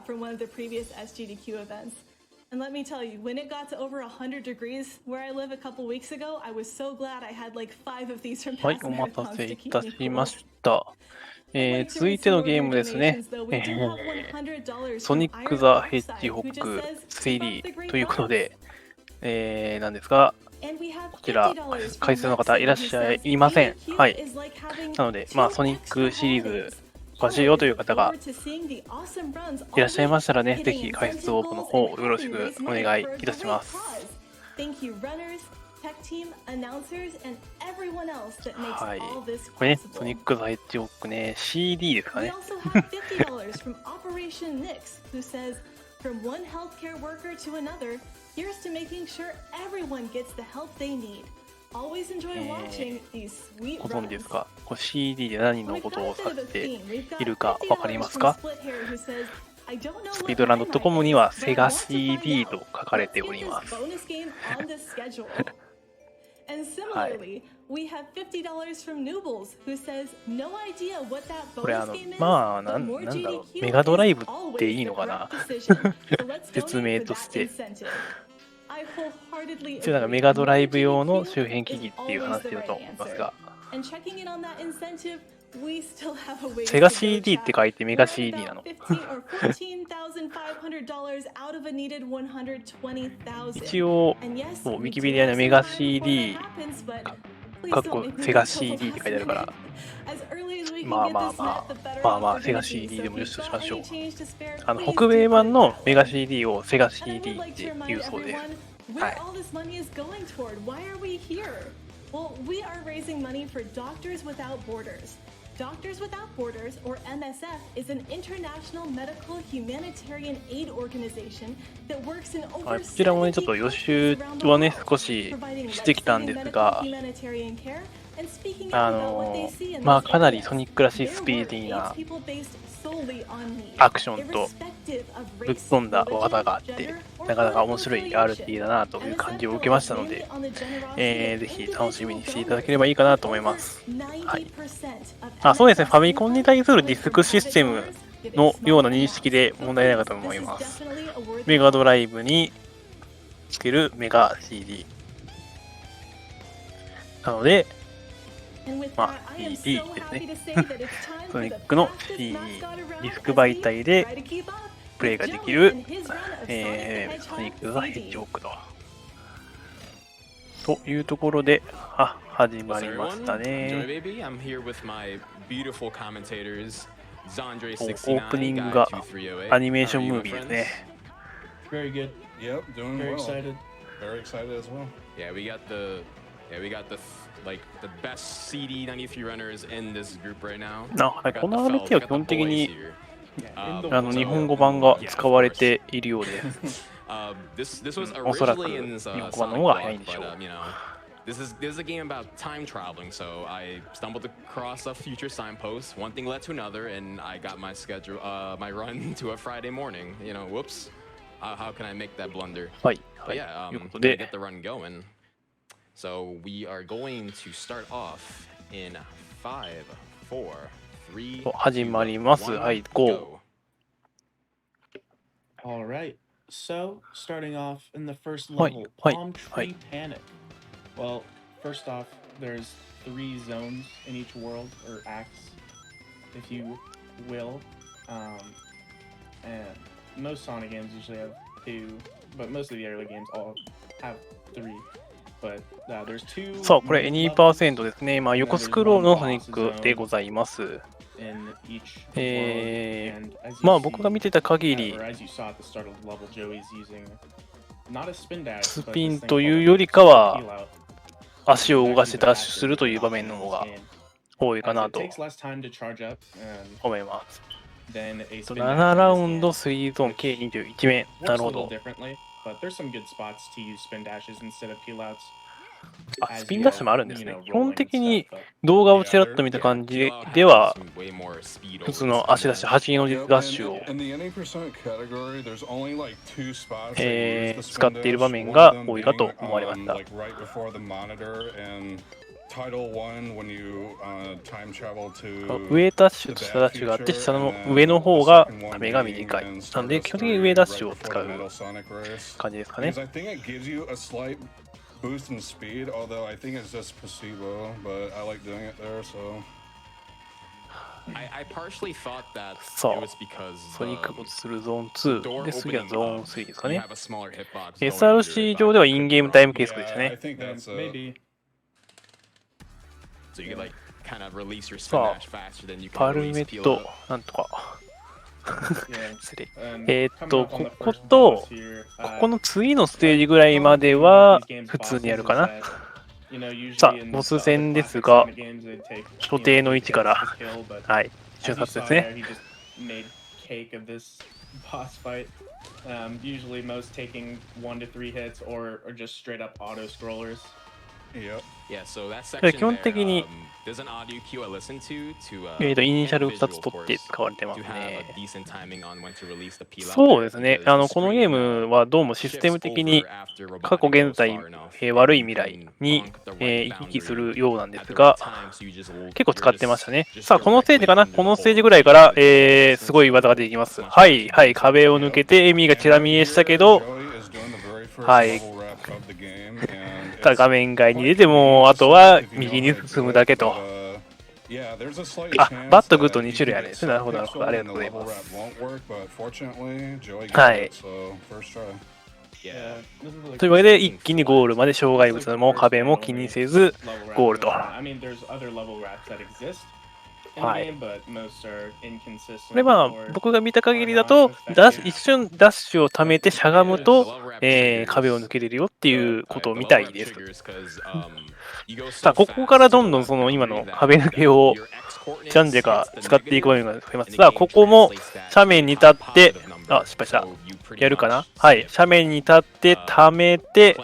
screenshot from one of the previous SGDQ events. And let me tell you, when it got to over 100 degrees where I live a couple weeks ago, I was so glad I had like 5 of these from はい、 past お待た marathons せ to い keep た me しま cool. した。 I'd like to 続 read いて some の more ゲー of ム your ですね。 donations, though. We do have $100ソ from ニック Iron ザ・ヘッジ Oxide, ホ who ッ just グ says, keep up the Cd great ということ vibes. で、なんですが、 And we have こちら、 $50解 from 説の方いらっ Lexi, who しゃ says, いません。 KDQ はい。 is like having なので、 2 ソニッ extra クシリーズ holidays. 詳しいよという方が Forward to seeing the awesome runs いらっしゃい all ましたらね、 week, ぜ hitting ひ解説 incentive 応募の goals 方 and よろし helping く raise お money 願い for a いたし great ます。 cause. Thank you, runners, tech team, announcers, and everyone else that makes はい。 all this これね、ソ possible. ニックザ・ヘッジホッグね、CD ですか We ね。 also have $50 from Operation Nix, who says, from one healthcare worker to another, here's to making sure everyone gets the help they need. Always enjoy watching these sweet ご存知 runs. ですか？これ CD で何の On the ことを front 指 side of し the て theme, we've got いるかわかり $50ます from か？ Split Hair, who says, I don't know ス what ピードラン my ドットコ might ム is, には but セ I ガ want to find CD out. と書かれ Let's てお get り this ます。 bonus game on the schedule. And はい。 similarly, we have $50 from Noobles, who says, no idea what that これ bonus game is, まあ、but なん more だろう、 GDQ メガドライ is ブって always いい the のかな correct decision. So let's 説 donate 明 for と that して。 incentive. I wholeheartedly 一応なんか agree. メガドライ More ブ用の GDQ 周辺機 is 器っていう always 話 the だ right と思います answer. が、 And checking in on that incentive, we still have a ways セガ to go, CD って chat. 書いてメガ We're at CD な about の。 15 or $14,500 out of a needed 120,000. 一応、 And yes, もうウィ we キ do ペディア have に some メガ time before that CD happens, but か please っ don't こ make me セガ wait till the CD って last 書いてあるから、 minute. As early as we can まあ get まあ this ま met, the あ、 better まあ off まあ、 we're セガ gonna be. CD So で if もよ you've しとし got ましょ any う。change to spare, please 北 do 米 put 版 it の that メガ way. CD をセガ And I would CD っ like て to remind 言うそうです。 everyone は where い。 all this money is going toward. Why are we here? Well, we are raising money for Doctors Without Borders. Doctors Without Borders, or MSF, is an international medical humanitarian aid organization that works in は over い、こちらもね、ちょっと 70 予 countries 習 around the はね、 world, 少し providing してきたん life-saving です medical が、 humanitarian care and speaking out about what they see in まあ those かなり areas. ソニックらしい Their スピー work ディー aids な people based solely on need, アクションと irrespective of ぶっ race, 飛んだ技 religion, があって gender, or なかなか面 political 白い affiliation. RP だなという感じを受け MSF ましたの relies で、 mainly on the generosity of ぜひ楽しみ individual にしていただ donors, ければいいかな with と思いま over す。 90% はい。 of そうですね、 MSF's ファミコンに income 対する coming ディス from クシス private テム donors, giving のよう small な認識 amounts. で So 問題ないか please, と思い this is ます。 definitely a worthy メガ cause. ドライブにつけるメガ CD なので、 And with ま that, あ I am CD so です happy ね。 to say that it's time ソ for ニ the ックの fastest CD mascot ディ around スク as 媒 we 体で try to keep up プレイ with ができ Joey る and his run of Sonic the ソニッ Hedgehog クザヘッジ CD. ホッグというところで、始ま What's りま up, した everyone? Joy ね。 Baby. I'm here with my beautiful commentators, オ Zandre69, ープニング Guy が 2308. アニメーショ How ン are you, ムー my ビーです friends? ね。 Very good. Yep, doing Very well. excited. Very excited as well. Yeah, we got the like the best CD93 runners in this group right now. はい、 We こ got の the RT fellas, は we 基 got 本 the 的 boys に here. 日本語 So, 版が yeah, 使われ of course. ているようです。 This was おそらく originally in 日本 Sonic 語版の方が早いん Block, でしょ but う。 you know, this is a game about time traveling. So I stumbled across a future signpost. One thing led to another, and I got my schedule, my run to a Friday morning. You know, whoops. How can I make that blunder? はい、は But い、 yeah, ということ gonna で get the run going. So we are going to start off in 5, 4, 3, 始まります。はい、 2, GO。 go. All right. So, starting off in the first Hi, level, hi, Palm hi. Tree Panic. Well, first off, there's 3 zones in each world, or acts, if you will. And most Sonic games usually have 2, but most of the early games all have 3. But there's 2. さあ、これ main 2% levels ですね。まあ、横スクロールのソニックでございます。 in each world, and as you まあ see, 僕が見てた限り or as you saw at the start of the level, Joey's using not a spin dash, ス but ピ this ン thing という called よりかは peel out. 足を動かして It's ダッ actually シュするという場面の方が game. 多いか As な it と takes less time to charge up, and 思います。 then a spin 7 dash ラ in ウ this ンド game 3ゾーン計21名。な works る a ほ little ど。 differently, but there's some good spots to use spin dashes instead of peel outs. スピンダッシュもあるんですね。基本的に but 動画をちらっと見た感じ Kilo では has way more speed 普 over 通の spin 足出し dash. 8の Yep, ダッシュを in the any percent category, there's only like 2 spots that use the 使 spin っている dash, 場面 one が of them 多いかと being, 思われました。 like right before the monitor and Title 1 when you time travel to 上ダッシュと下ダッシュがあって、下の上の方がためが短い。なので、基本的に上ダッシュを使う感じですかね。Because I think it gives you a slight boost in speed, although I think it's just placebo, but I like doing it there, so. I partially thought that it さあ was because ソニック the 没するゾーン door 2で、次は opening ゾーン up, 3ですか you ね。have a smaller hitbox going into SRC it, 上ではインゲームタイム計測でした Yeah, I ね。 think that's Maybe. So you could like kind of release your spin さあ dash faster than you パ can ル release メ peel ット up. なんとか。 Yeah. 失礼。 And こ coming up on the こ first と boss here, ここの次のステージぐらいまでは普通にやるかな。さあ、ボス戦ですが、所定の位置から、はい、瞬殺ですね。Usually most taking 1 to 3 hits or just straight up auto scrollers. Yep. Yeah, so that で section 基本的 there, に there's an audio cue I listen to イニシャル and 2 visual, つ of 取って course, 使われてます to have ね。 a decent timing on when to release the peel out そう there, ですね。 because the このゲー screen, ムはどうもシステム的に shifts over after 過去 robotic 現 goes 在 far enough, 悪い and 未 you 来 can に bonk the right 行き来す boundary るようなんで at す the が right time, so you just 結構使ってましたね。 just さあこのステージかな directly この into ス the テージ hole ぐらいから、 and すごい技が出てきます。はいはい、壁を抜けてエミがチラ見えしたけど、 Joey is doing the very first Hi. level wrap of the game, and さあ it's 画面外に出て quite も convenient あとは if you know 右 how に to 進 do む it, だけと。 yeah, there's a slight あ、 chance バットグッド that 2 you 種類 can あるん get ですね。なるほど、なるほど。あり subpixel がとうござい and the ま level す。 wrap won't work, but fortunately, Joey は got い it, so first try. Yeah. というわけで一気にゴールまで障害物も壁も気にせずゴールと。 I mean, there's other level wraps that exist in the はい game, but most are inconsistent. これは or 僕が見た限りだと一瞬ダッシュを貯めてしゃがむと、壁を抜けれるよっていうことをみたいです。さあここからどんどんその今の壁抜けをジャンジェが使っていく場面が増えます。さあここも斜面に立って失敗した。やるかな。はい、斜面に立って貯めて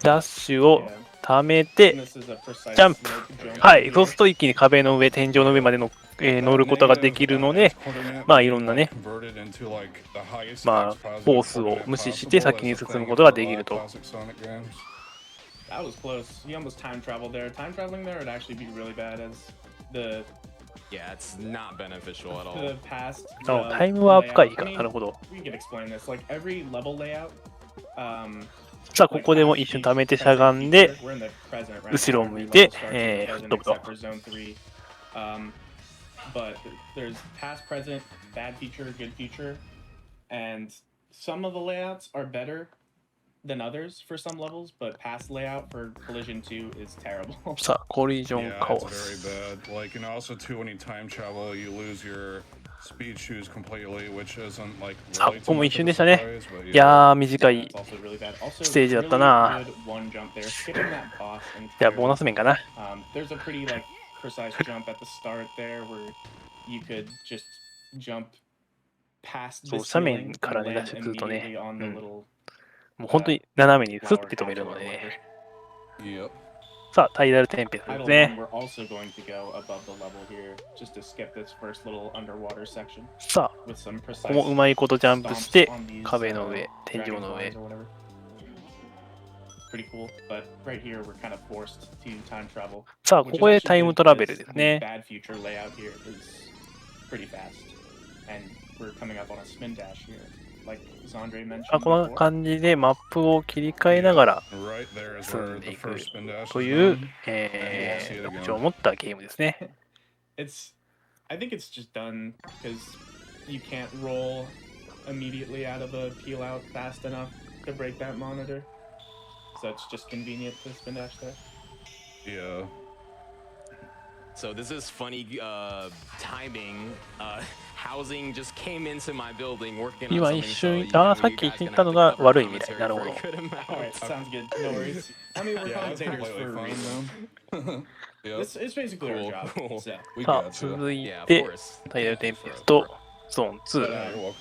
ダッシュを貯めて and this is a precise ジャンプ。 smoke jump はい、 here. そうすると一気に壁の上、天井の上までの、乗ることができるので、まあいろんなね、まあフォースを無視して先に進むことができると。 That was close. He almost time traveled there. Time traveling there would actually be really bad as the Yeah, it's not beneficial at all. the past. タイムワープかいい layout. か。 I mean, なるほど。 we could explain this. Like every level layout. さあここでも一瞬貯めてしゃがんで、 We're in the present right 後ろを now. 向い Every て level starts in the 吹っ present 飛ぶと。 except for zone 3. But there's past, present, bad feature, good feature, and some of the layouts are better than others for some levels, but past layout for Collision 2 is terrible. さあコリジョン Yeah, カオ it's ス。 very bad. Like, and also too, when you time travel, you lose your speed shoes completely, which isn't like さあ really ここ too も much 一 of 瞬 a でしたね。 surprise, but いやー短い That's also really bad. Also, ステージだった really な。 good one jump there. Skipping that boss じゃあボーナス entirely. 面かな。 There's a pretty like precise jump at the start there where you could just jump past そう the 斜 ceiling 面から and ねダッ land シュすると immediately ね、 on the うん、 little もう本当に斜めにスッ flower て止める castle の or でね。 Yep. さあタイダルテンペスです Title ね。 1, we're also going to go above the level here just to skip this first little underwater section さあ with some ここ precise もうまいことジャンプし stomps て on these 壁の上、天井の上。 dragonflies or whatever. Pretty cool, but right here we're kind of forced to time travel. さあここでタイムトラベルです The ね。 bad future layout here is pretty fast, and we're coming up on a spin dash here, like Zandre mentioned この before. 感じでマップを切り替えながら Right there is 進 where んで the いく first spin dash と is いう、 done. 特徴を持ったゲームですね。 I think it's just done because you can't roll immediately out of a peel out fast enough to break that monitor. So it's just convenient to spin dash there. Yeah. So this is funny timing. Housing just came into my building working on 今 something. 一 So 瞬 you know, さっ you き guys 言っ gonna た have の to が cover 悪い未来。 commentary なる for ほ a ど。 good amount. Alright, sounds good. No worries. I mean, we're Yeah, that's commentators completely for a fine, reason. Yep. It's basically our Cool, job. cool. So. We さあ got you. 続い Yeah, of て course. タイダルテンペストゾーン But, 2。 Yeah, you're welcome.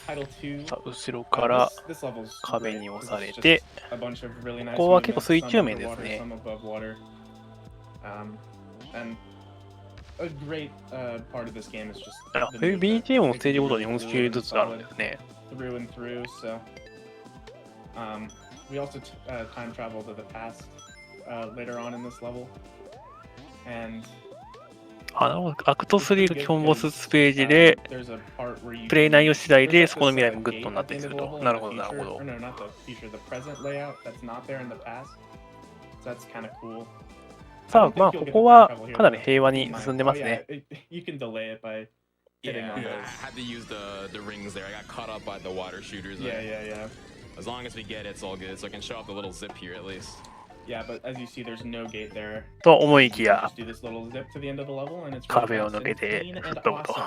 Title 2. さあ後ろから This level's 壁 great. に押 This さ is れ just て a bunch of really nice ここは結構 movements, 水 some 中面です underwater, ね。 some above water. And a great part of this game is just あ the そういう movement. BGM も It ステージ can ご be とに really 4 fluid 種類 and ずつあるん solid ですね。 through and through. So we also time travel to the past later on in this level. And アクト3が基本ボスステージで、 there's a part where you プレイ内容次第 there's で like そこの this, 未来もグッ gate ドになっ at た the り end す of る the と。 level な in るほど、 the なるほ future. ど。Or no, not the future, the present layout that's not there in the past. So that's kind of cool. さあ、まあ、ここはかなり平和に進んでますね。 You can delay it by hitting Yeah, on I those. had to use the rings there. I got caught up by the water shooters. Yeah, there. yeah, yeah. As long as we get it, it's all good. So I can show off the little zip here at least. Yeah, but as you see, there's no gate there. と思いき You や just、do this little zip to the end of the level, and it's really 壁を fast 抜け and て clean 吹っ and 飛ぶと。 awesome.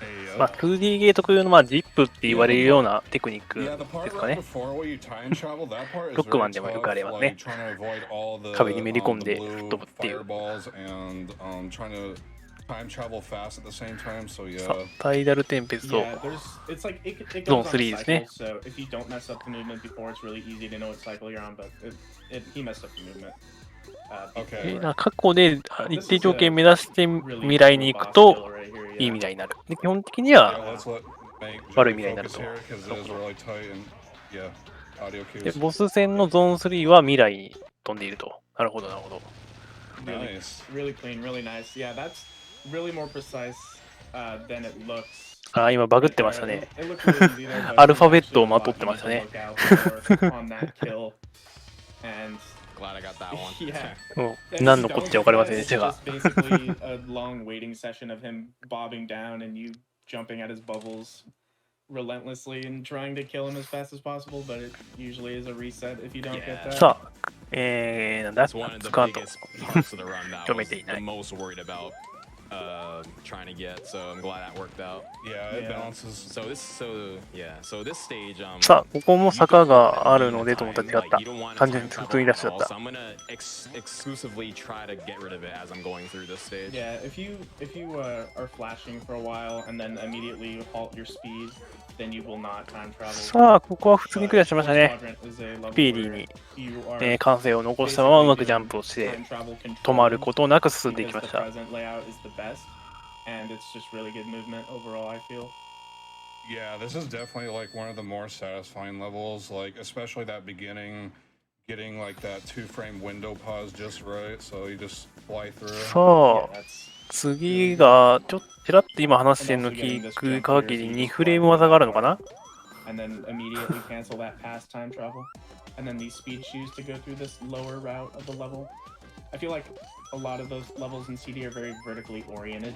Hey, まあ、2D ゲー特有の、まあ、ジップって言われるようなテクニック yeah, the で part すか right ね。 before where you time travel, that part is ロックマ very ンでもよ tough. くありますね。 Like trying to avoid all the 壁にめり込ん the で吹っ blue 飛ぶっていう。 fireballs and trying to time travel fast at the same time. So さあ yeah. タイダルテンペスト。 Yeah, it's like it Zone goes on 3ですね。 cycles, so if you don't mess up the movement before, it's really easy to know what cycle you're on. But he messed up the movement. Okay. 過去で一定条件目指して未来に行くといい未来になる。で基本的に Yeah, は let's make 悪い Joey 未来になる focus と。 here because it is really tight and yeah, audio で cues. ボス戦のゾーン3は未来に飛んでいると。なるほど、なるほど。 Really, Nice. really clean, really nice. Yeah, that's really more precise than it looks. あ、今バグってま Right した there. ね。 It looked really easy there, but アルファベッ there's トを actually a ま lot とって you ま need した to ね。 look out for on that kill. And Glad I got that one. yeah. も And う何のこっちゃ分かりませんでしたが。 It's just basically a long waiting session of him bobbing down and you jumping at his bubbles relentlessly and trying to kill him as fast as possible, but it usually is a reset if you don't get Yeah. that. さあ、なんだ That's one of the 使うと。 biggest parts of the run that 止 I め was ていな the い。 most worried about trying to get. So I'm glad that worked out. Yeah, it Yeah. balances. So this stage さあ、ここも坂があるのでと思ったら違った。単純に普通に出しちゃった。 So I'm gonna exclusively try to get rid of it as I'm going through this stage. Yeah, if you are flashing for a while and then immediately halt your speed, then you will not time travel. さあ、ここは普通にクリアしましたね。 Quadrant is a level スピーディー where に、 you are 感性を残したままうまくジャンプをして time travel 止まる controlling ことなく進んでいき because まし the た。 present layout is the best, and it's just really good movement overall, I feel. Yeah, this is definitely like one of the more satisfying levels, like especially that beginning, getting like that 2-frame window pause just right, so you just fly through. さ Yeah, あ、 that's 次がちらっと今話してるの聞く限り2フレーム技があるのかな。 and then immediately cancel that past time travel. And then these speed shoes to go through this lower route of the level. I feel like a lot of those levels in CD are very vertically oriented.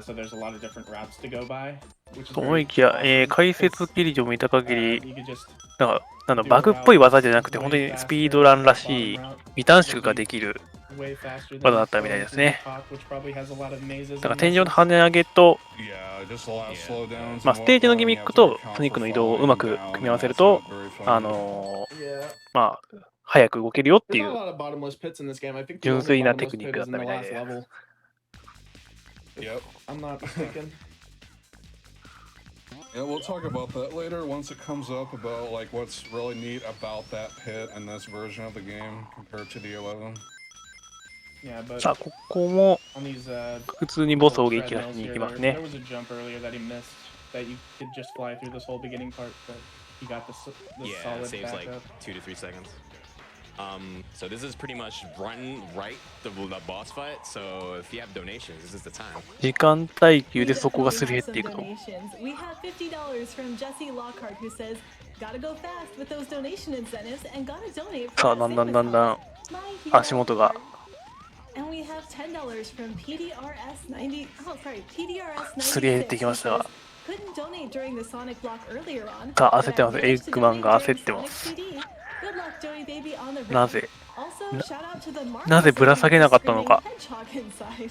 So there's a lot of different routes to go by. Which is と very 思いきや、 awesome. 解説記事を見た限 You り、 could just なんだバグっぽい技じゃなくて、本当にスピードランらしい未短縮ができる way faster 技 than だったみたいですね。 top, which probably has a lot of mazes だから and 天井の messes. 跳ね上げと、 Yeah, just a lot of slowdowns. まあ、ステージのギミックとソニックの移動をうまく組み合わせると、Yeah. まあ、早く動けるよってい There's う not a lot of bottomless pits in this game. I think the 純 only 粋な bottomless テクニッ pit クだ is っ in た the みたい last で。 level. Yep. I'm not mistaken. Yeah, we'll talk about that later once it comes up about like what's really neat about that pit and this version of the game compared to the 11. Yeah, but さあ、ここも on these 普通にボスを little 撃破 treadmills しに行 here, きます there ね。 was a jump earlier that he missed that you could just fly through this whole beginning part, but he got the Yeah, it solid saves like backup. 2 to 3 seconds. So this is pretty much run right the boss fight. So if you have donations, this is the time. 時間耐久 We でそこが definitely すり減 have ってい some くと。 donations. We have $50 from Jesse Lockhart who says, "Gotta go fast with those donation incentives and gotta donate for さあ、 that だんだん Sigma だんだん talent. My hero 足元が And we have $10 from PDRS90. Oh, sorry, PDRS96. すり減ってきましたが。 who says, "Couldn't donate during the Sonic block earlier on, さあ、 but 焦ってます。 I エ managed ッ to グマン donate が during 焦ってま Sonic す。 CD. Good luck, Joey Baby, on the road." なぜ Also, shout out to the Marcus なぜぶら下げなかったのか。 screaming hedgehog inside.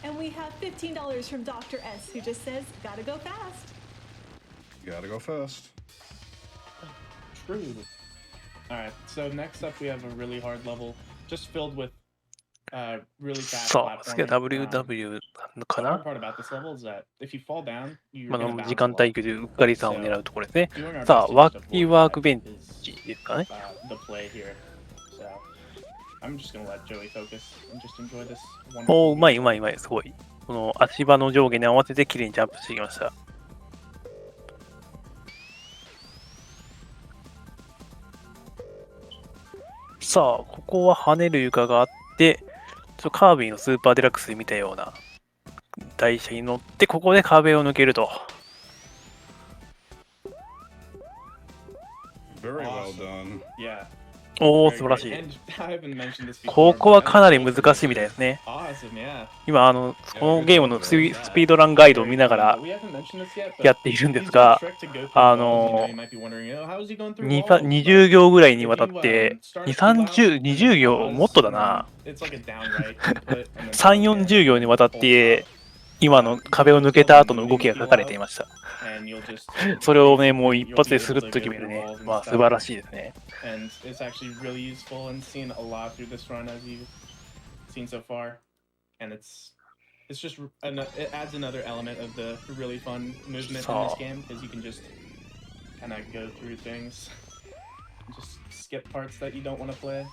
And we have $15 from Dr. S, who just says, "Gotta go fast." Gotta go fast. True. Alright, so next up we have a really hard level, just filled with really fast さあ、次は platforming. WW か The hard な。 part about this level is that if you fall down, you're ま gonna あ、 bounce 時 a 間 lot. 耐久でうっかりさんを狙うところですね。 Doing our さあ、 best to ワ just ッキー avoid ワーク that ベン is, チですかね。 the play here. So I'm just gonna let Joey focus and just enjoy this おお、う wonderful まい game. うまい、すごい。この足場の上下に合わせて綺麗にジャンプしてきました。さあ、ここは跳ねる床があって、ちょっとカービィのスーパーデラックスで見たような台車に乗って、ここで壁を抜けると。Very well done. Yeah. おお、 very 素晴らし great. い。 And I haven't mentioned this before, ここは but かなり難しいみたいですね。 awesome, yeah. 今、このゲームのスピードランガイドを見ながら We haven't mentioned this yet, や but っているんです he's が、 got a trick to go through walls. You know, you might be wondering, how is he going through walls? 20行ぐらいに If わたっ you て、 start 2、 too loud 30、 and 20 then 行、 pause, もっとだ and な。 then it's like a down right input, and then 3、down again, 40行にわたっ full て、 stop. 今の壁を抜けた後の動きが書かれていました。 And you'll just それをね、もう basically 一 you'll 発 be でス able ル to ッと go 決める through ね。 walls and まあ、 stuff. 素晴らしいですね。 And it's actually really useful and seen a lot through this run as you've seen so far. And it's just it adds another element of the really fun movement in this game because you can just kind of go through things, just skip parts that you don't want to play.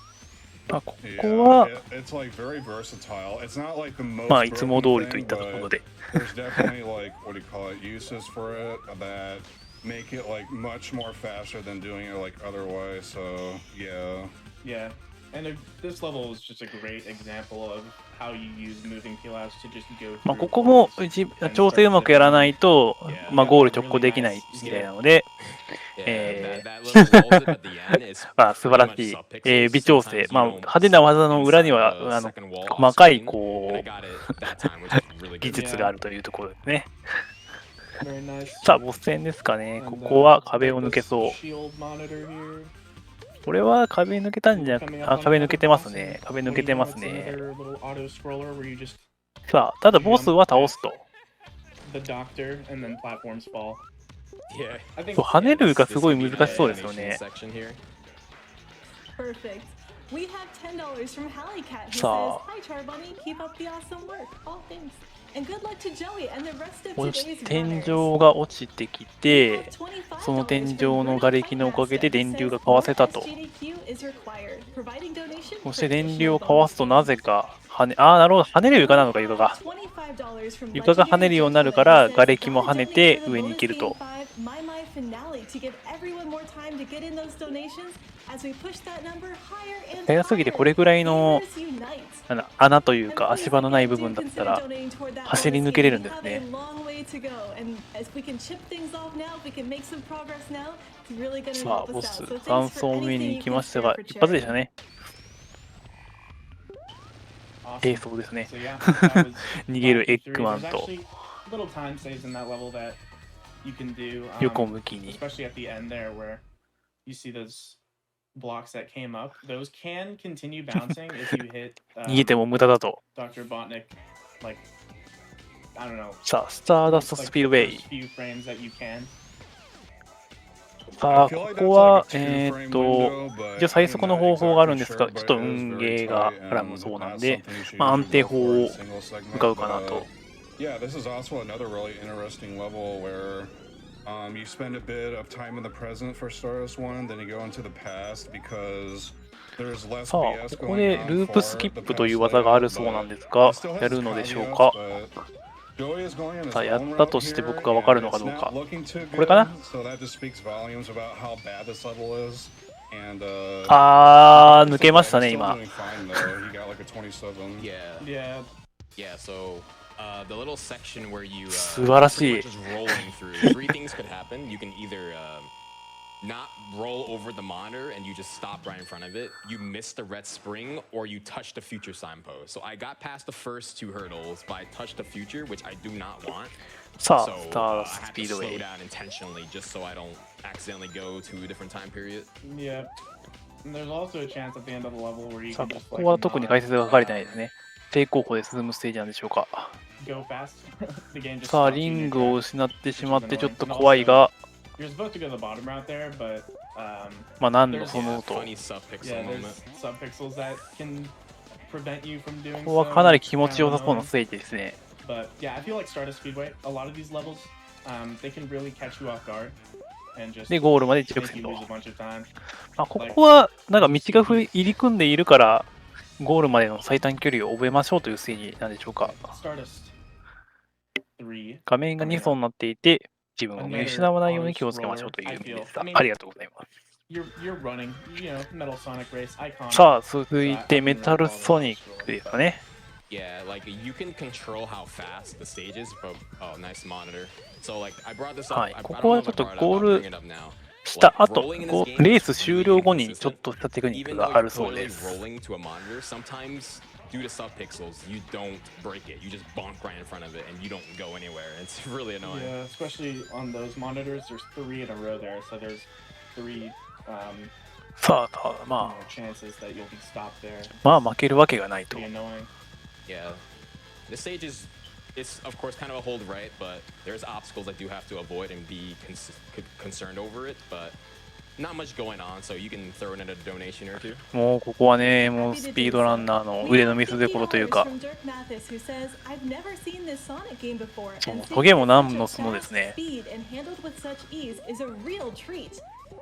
まあ、こ Yeah, こは、 it's like very versatile. It's not like the most まあ、いつも broken 通りとい thing, ったところ but で。 there's definitely like what do you call it, uses for it that make it like much more faster than doing it like otherwise. So yeah. Yeah, and this level is just a great example of how you use moving pillars to just go まあ、 through ここも walls. 調整うまくやらないと、まあ、ゴール直行できないみたいなので、 Yeah, that little wall zip at the end is まあ、素晴 pretty ら much しい、 sub-pixels. 微調整。 Sometimes まあ、 you don't 派手な技の裏に inside は the second wall 細かい off-screen, こ and I う got it that time, which is really 技 good. 術があるというところですね。 Very nice. さあ、ボス戦ですかね。 And, ここは we 壁 got を抜け this そう。 shield monitor here. これは壁抜けたんじゃなくて、あ、壁抜けてますね。壁抜けてますね。 Another little auto scroller where you just さあ、ただボスは倒すと。 the doctor and then platforms fall. Yeah. I think 跳ねるが This すごい could be 難し the そうですよ animation ね。 section here. Perfect. We have $10 from Hallycat who says, So- "Hi Charbunny, keep up the awesome work. All thanks. And good luck to Joey and the rest of 落ち today's 天 runners." 井が落ちてき We て have、$25その天井 from の Brody 瓦礫のおかげで Fightmaster 電 who 流が says, かわせたと。 "More SGDQ is required, providing donation そ for して電流 additional をかわすと bonus なぜか跳ね、ああ、なるほど、跳ねる床なのか、床が。 $25 from 床が跳ねるようになるから、 Legendary 瓦礫も跳ねて Gentleman who says, 上に行けると。 "Bonus Game 5 My Finale to give everyone more time to get in those donations as we push that number higher and 早すぎてこれぐらいの Gamers unite." 穴というか足場のない部分だったら走り抜けれるんですね。さあ、ボス、3層目に行きましたが、一発でしたね。awesome. そうですね。 So yeah, that was 逃げる Rocky エッグマン 3. と There's actually little time saves in that level that you can do, 横向きに。 especially at the end there where you see those blocks that came up. Those can continue bouncing if you hit 逃げても無駄だと。 Dr. Botnick, like, I don't know. さあ、スターダスト like スピードウ the ェイ first。few frames that you can. さあ、ここは、一応最速の方法があるんですが、ちょっと運ゲーが絡むそうなんで、まあ、安定法を向かうかなと。 Yeah, this is also another really interesting level where you spend a bit of time in the present for Stardust 1, then you go into the past because there's less さあ、 BS ここで going on ループスキッ for プ the という past 技がある layout, そうなん but ですが it still has やるので its しょう caveats, か。 but Joey is going in his さあ、や own った route として here, 僕が分かるの and かどう it's か。 not looking too これか good, な。 so that just speaks volumes about how bad this level is. And あー、抜けましたね、 he's still 今。 doing fine, though. He got like a 27. Yeah. Yeah. Yeah, so the little section where you 素晴らしい。 pretty much just rolling through, three things could happen. You can either not roll over the monitor and you just stop right in front of it. You miss the red spring or you touch the future signpost. So I got past the first two hurdles, but I touched the future, which I do not want. さあ、 So スターダ I スト have ス to ピードウ slow ェイ。 down intentionally just so I don't accidentally go to a different time period. Yeah. And there's also a chance at the end of the level where you さあ、 can こ just こ like は特に解説が書かれてないですね。正攻法で進むステージなんでしょうか。 go fast. The game just さあ、 stops you リ in ン your グを tracks. 失ってしまってちょっと怖いが、 You're supposed to go the bottom route there, but まあ何度 There's その a と、 funny sub-pixel yeah, moment. there's subpixels that can prevent you from doing ここは so. かなり気持ち It's よ kind さ of そうな annoying. ステージですね。 But yeah, I feel like Stardust Speedway, a lot of these levels, they can really catch you off guard and just で、ゴールまで一直 make 線 you と。 lose a bunch of time. まあ、ここは、なんか道が入り組んでいるから、ゴールまでの最短距離を覚えましょうというステージなんでしょうか。 Stardust 3. 画面が2層になっていて、自分を見失わないように気をつけましょうという意味でした。ありがとうございます。you're running, you know, Metal Sonic Race icon. さあ、続いてメタルソニックですかね。Yeah, like you can control how fast the stage is, but oh, nice monitor. So like I brought this up. はい、 I こ don't こは know ちょ if っ I と brought it up. ゴ I'll ー bring it up now. ルした Like, 後、 rolling in this こ game うレー is ス終了後に really ちょっとしたテクニッ Even ク though があ you're るそうで clearly す。 rolling to a monitor, sometimes due to subpixels, you don't break it. You just bonk right in front of it, and you don't go anywhere. It's really annoying. Yeah, especially on those monitors. There's 3 in a row there, so there's 3さあ、you ま know, chances that you'll be stopped there. あ負けるわけがないと。 Pretty annoying. Yeah, this stage is, it's of course kind of a hold right, but there's obstacles I do have to avoid and be concerned over it. But not much going on, so you can throw in a donation or two. もうここはね、もうスピードランナーの腕の見せ所というか、そうトゲもなんのそのですね。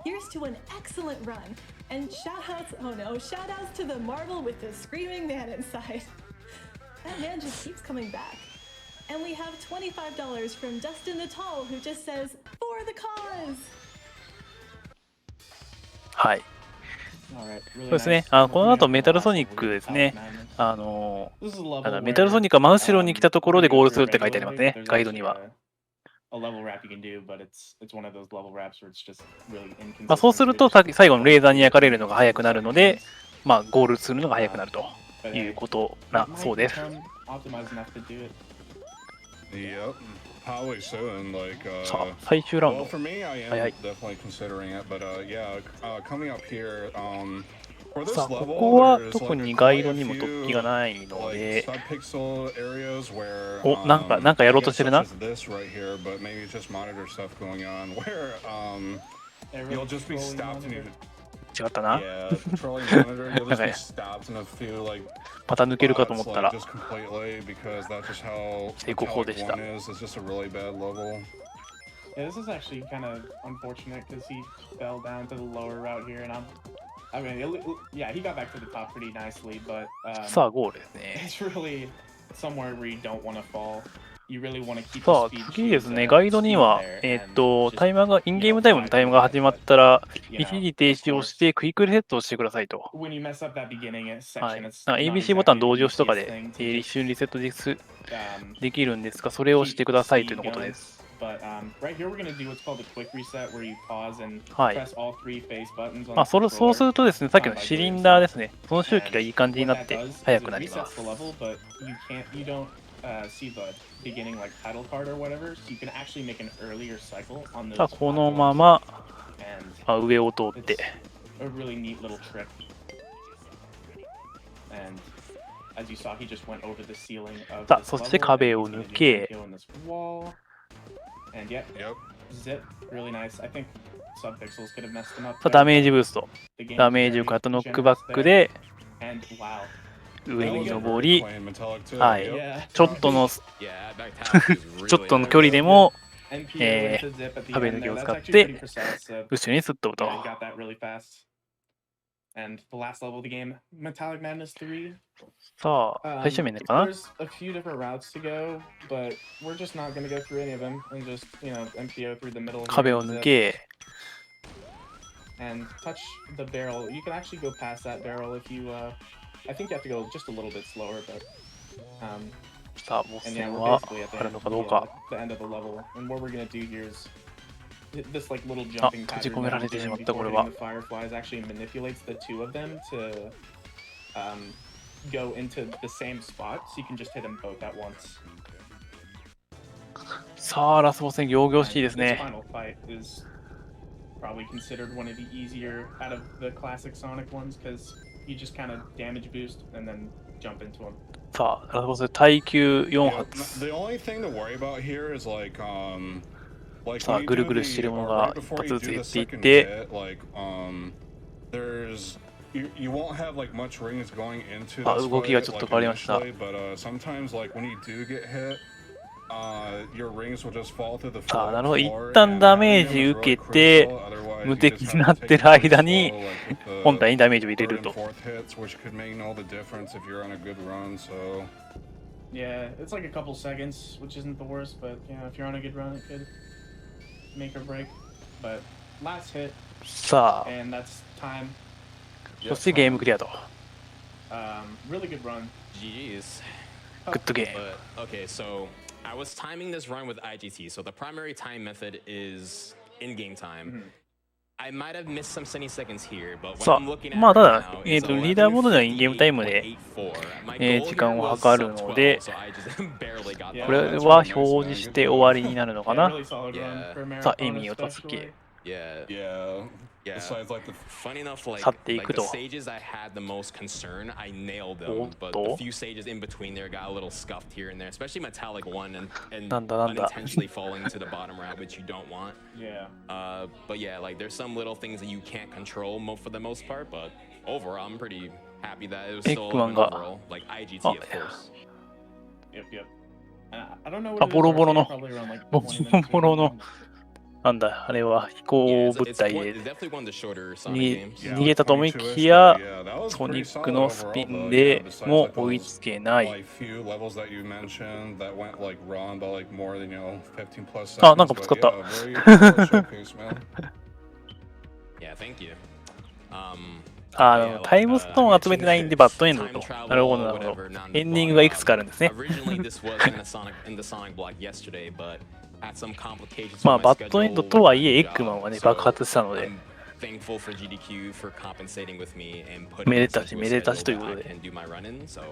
Here's to an excellent run. And shoutouts, oh no, shoutouts to the marble with the screaming man inside. That man just keeps coming back. And we have $25 from Dustin the Tall, who just says, for the cause! はい。 Alright, そう really ですね。 nice. この後メタルソニックですね。メタルソニックが真後ろに来たところでゴールするって書いてありますね、ガイドには。まあそうすると最後のレーザーに焼かれるのが速くなるので、まあゴールするのが速くなるということなそうです。Yep, probably soon. Like, さあ、最終ラウン well, ド。 for me, I am Aye, aye. definitely considering it. But yeah, coming up here, for this さあ、こ level, こは there's 特 like にガイ quite ド a にも few 突起がないの like で、 subpixel areas where お、なんかやろうとしてる I な。 guess such as this right here, but maybe it's just monitor stuff going on where you'll just be stopped and you 違ったな。 yeah, trolling monitor, you'll just be stopped in a few like また抜けるかと思ったら just completely because that's just how 成功法で metallic した。 one is. It's just a really bad level. Yeah, this is actually kind of unfortunate because he fell down to the lower route here, and I mean, yeah, he got back to the top pretty nicely, but さあ、ゴールですね。 it's really somewhere where you don't want to fall. You really want to keep さ the あ、 speed 次です shoes ね、 at ガイドに speed は、 there, and タイマーが、インゲームタイムのタイムが始まったら、一時停止をしてクイックリセットをしてくださいと。 when you mess up that beginning はい。 section, it's ABC ボタン同時押しとかで、一瞬リセットできるんですが、それをしてくださいということです。 But right here we're going to do what's called a quick reset where you pause and はい。 press all 3 face buttons on まあ、 the そう controller. するとですね、さっきのシリンダーですね、その周期がいい感じになって速くなります。 You don't see the beginning like title card or whatever, so you can actually make an earlier cycle on those. さあ、このまま、 and 上を通って、 a really neat little trick. And as you saw, he just went over the ceiling of さあ、 this そして level, 壁 and を he's gonna 抜 do け、 kill in this wall. And yep, Yep. zip, really nice. I think subpixels could have messed him up. さあ、ダメージブースト、 The game ダ was メージ very を買ったノックバッ generous ク there. で And wow. 上に That was 登 very り、 plain metallic too. はい Yep. Yeah. ちょっとの、 Yeah, that tower is really ちょっとの nice. 距離でも NPO into zip at the 壁 end 抜き there. を That's 使っ actually て pretty precise. So 後ろにすっ飛ぶと。 yeah, he got that really fast. And the last level of the game, Metallic Madness 3. さあ、最終面かな。 There's a few different routes to go, but we're just not going to go through any of them and just, you know, MPO through the middle. 壁を抜け、 And touch the barrel. You can actually go past that barrel if you, I think you have to go just a little bit slower, but, さあ、ボス and yeah, 戦 we're は basically at the ある end の of か the, どうか。 the end of the level. And what we're going to do here is this like little あ、 jumping 閉じ pattern 込めら that れ I'm てし doing まった、こ before れ hitting は。 the fireflies actually manipulates the two of them to go into the same spot, so you can just hit them both at once. さあ、ラスボス戦、仰々しいです This ね。 final fight is probably considered one of the easier out of the classic Sonic ones because you just kind of damage boost and then jump into them. さあ、ラスボス耐久4 Yeah, 発。 the only thing to worry about here is like さあ、 when you ぐる do ぐるしてい the るもの right が一 before 発 you ずつ do 減 the っていっ second て、 hit, like there's you won't have like much rings going into あ、 this 動きが fight ちょっと like 変わりました。 initially, but sometimes like when you do get hit, your rings will just fall through the さあ、なるほど。一 floor, 旦 and ダメー that ジ is 受け really て、 critical, otherwise 無 you 敵 just に have な to って take る it really 間に slow, like with the 本体にダメージを入れ third る and と。 fourth hits, which could make all the difference if you're on a good run. So Yeah, it's like a couple seconds, which isn't the worst, but you know, if you're on a good run, it could make or break. But last hit, さあ、 and that's time. そしてゲームクリアと。 Really good run. GG's. グッドゲーム。 But okay, so I was timing this run with IGT. So the primary time method is in-game time. I might have missed some centi seconds here, but what さ I'm looking あ、まあ at た right だ、 now is リーダーボードではインゲームタイムで、 11.84. My goal 時 here 間を was 測る sub ので、 12, so I just barely got これ that. は表示して終わりになるのか Yeah, な。 really solid Yeah. run for a さあ、 marathon エミを助け especially. Yeah. Yeah. Yeah. Besides, like the Funny enough, like, 去ってい like く the と。 stages I had the most concern, I nailed お them. っ But と the few stages in between there got a little scuffed here and there, especially Metallic 1 and なんだなんだ。 unintentionally falling to the bottom route, which you don't want. Yeah. But yeah, like there's some little things that you can't control for the most part, but overall, I'm pretty happy that it was still an overall, like IGT, of course. Yep. I don't know あ、 what it ボロボロ is. の Probably around like ボ 20ロ minutes. ボロの、なんだ、あれは飛 Yeah, 行 it's 物体 it's で definitely one of the shorter 逃 Sonic げ games. Yeah, 逃げたと思い 22-ish, きや but yeah, that was ソニ pretty ック solid のスピ overall, ン though. で Yeah, besides も like 追い those つけない。 like few levels that you mentioned that went like wrong by like more than 15 plus あ、なんか seconds. ぶつか But った。 yeah, very solid showcase, man. Yeah, thank you. タイムストーン集めてないんでバッドエンドと。なるほど、なるほど。エンディングがいくつかあるんですね。 Originally, this was in the Sonic block yesterday, but had some complications. まあ、 with バ my ッドエンド schedule とはいえ、エ with ッグマンはね、 my job. 爆発したの So で、 I'm thankful for GDQ for compensating with me and putting めで me たし、 into め a でたし schedule という that こ I とで。 can do my run-in. So,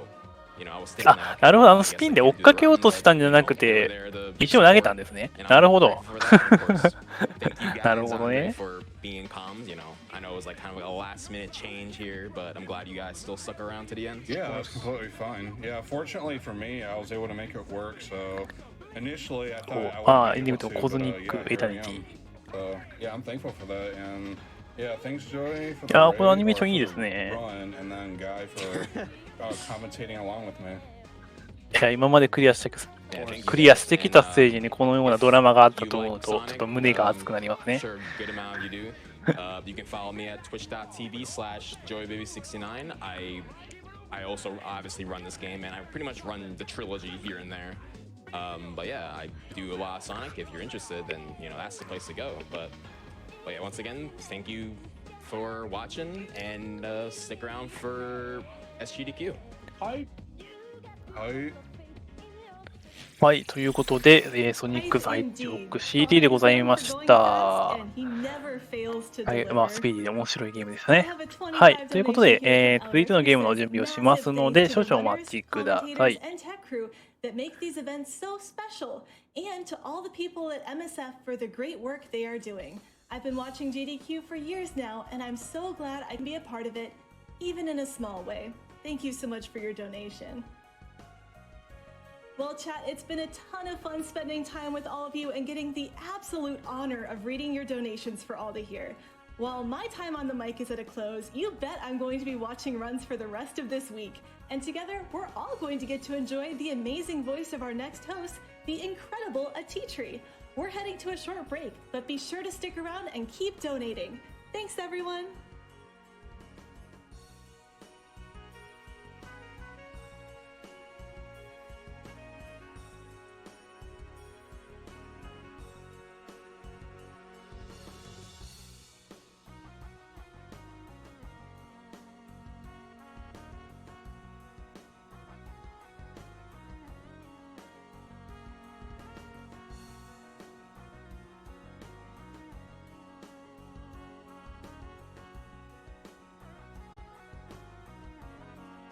you know, I was thinking that, あ、 okay, なるほど、 I guess スピン I で can 追っ do the かけよう run, としたん but, じゃ you な know, く they were て、 there to 一応投げたん support, ですね。 and な I'm るほど。 grateful for that, of course. Thank you なる guys ほど Andre ね。 for being calm. You know, I know it was like kind of a last-minute change here, but I'm glad you guys still stuck around to the end. Yeah, that's completely fine. Yeah, fortunately for me, I was able to make it work. So initially, I thought I あ、 wouldn't エン be ディング able と to, コズ but ニック、 yeah, エタ here ニ I ティ。 am. So yeah, I'm thankful for that. And yeah, thanks Joey for い the やー、このア raid ニメー or ションいい for です the ね。 run, and then Guy for commentating along with me. いや、今までクリアしてYeah, thank you クリア guys. してきた And, ステージにこのようなドラマがあった you と思う like と、ちょっ Sonic, と胸が熱くなりますね。 sure, good amount of you do. You can follow me at twitch.tv/joybaby69. I also obviously run this game, and I pretty much run the trilogy here and there. But yeah, I do a lot of Sonic. If you're interested, then you know that's the place to go. But yeah, once again, thank you for watching, and stick around for SGDQ. Hi. I はい、ということで、ソニックズヘッジホッグ CD でございました。はい、まあ、スピーディーで面白いゲームでしたね。はい、ということで、続いてのゲームの準備をしますので、少々お待ちください。That make these events so special, and to all the people at MSF for the great work they are doing. I've been watching GDQ for years now, and I'm so glad I can be a part of it, even in a small way. Thank you so much for your donation. Well, chat, it's been a ton of fun spending time with all of you and getting the absolute honor of reading your donations for all to hear. While my time on the mic is at a close, you bet I'm going to be watching runs for the rest of this week. And together, we're all going to get to enjoy the amazing voice of our next host, the incredible Atitri. We're heading to a short break, but be sure to stick around and keep donating. Thanks, everyone!